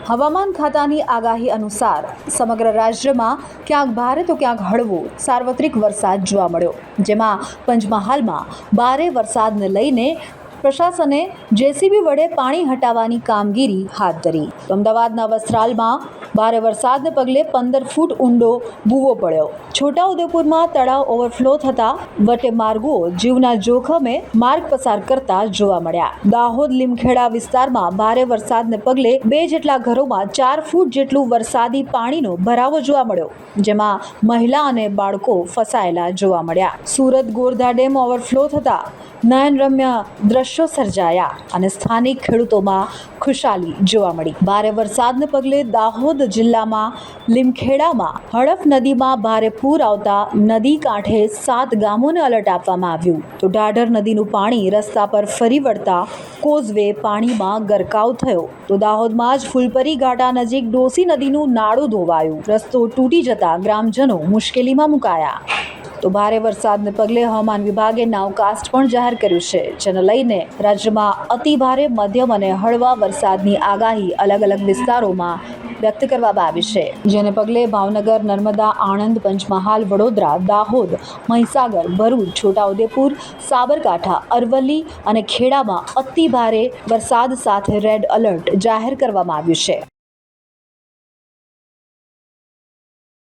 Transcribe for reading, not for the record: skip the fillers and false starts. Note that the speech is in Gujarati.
હવામાન ખાતાની આગાહી અનુસાર સમગ્ર રાજ્યમાં ક્યાંક ભારે તો ક્યાંક હળવો સાર્વત્રિક વરસાદ જોવા મળ્યો, જેમાં પંચમહાલમાં ભારે વરસાદને લઈને પ્રશાસને જેસીબી વડે પાણી હટાવવાની કામગીરી હાથ ધરી. તો અમદાવાદના વસ્ત્રાલમાં ભારે વરસાદને પગલે 15 ફૂટ ઊંડો ભૂવો પડ્યો. છોટાઉદેપુરમાં તળાવ ઓવરફ્લો થતાં વટે માર્ગો જીવના જોખમે માર્ગ પસાર કરતા જોવા મળ્યા. દાહોદ લીમખેડા વિસ્તારમાં ભારે વરસાદને પગલે 2 જેટલા ઘરોમાં 4 ફૂટ જેટલું વરસાદી પાણીનો ભરાવો જોવા મળ્યો, જેમાં મહિલા અને બાળકો ફસાયેલા જોવા મળ્યા. સુરત ગોરધા ડેમ ઓવરફ્લો થતાં નયનરમ્ય દ્રશ્યો સર્જાયા અને સ્થાનિક ખેડૂતોમાં ખુશાલી જોવા મળી. ભારે વરસાદને પગલે દાહોદ જિલ્લામાં લીમખેડામાં હડફ નદીમાં ભારે પૂર આવતા નદી કાંઠે 7 ગામોને એલર્ટ આપવામાં આવ્યું. તો ઢાઢર નદીનું પાણી રસ્તા પર ફરી વળતા કોઝવે પાણીમાં ગરકાવ થયો. તો દાહોદમાં જ ફૂલપરી ઘાટા નજીક ડોસી નદીનું નાળું ધોવાયું. રસ્તો તૂટી જતા ગ્રામજનો મુશ્કેલીમાં મુકાયા. તો ભારે વરસાદને પગલે હવામાન વિભાગે નાવકાસ્ટ પણ જાહેર કર્યું છે, જેને લઈને રાજ્યમાં અતિ ભારે, મધ્યમ અને હળવા વરસાદની આગાહી અલગ અલગ વિસ્તારોમાં વ્યક્ત કરવામાં આવી છે, જેને પગલે ભાવનગર, નર્મદા, આણંદ, પંચમહાલ, વડોદરા, દાહોદ, મહીસાગર, ભરૂચ, છોટાઉદેપુર, સાબરકાંઠા, અરવલ્લી અને ખેડામાં અતિ ભારે વરસાદ સાથે રેડ એલર્ટ જાહેર કરવામાં આવ્યું છે.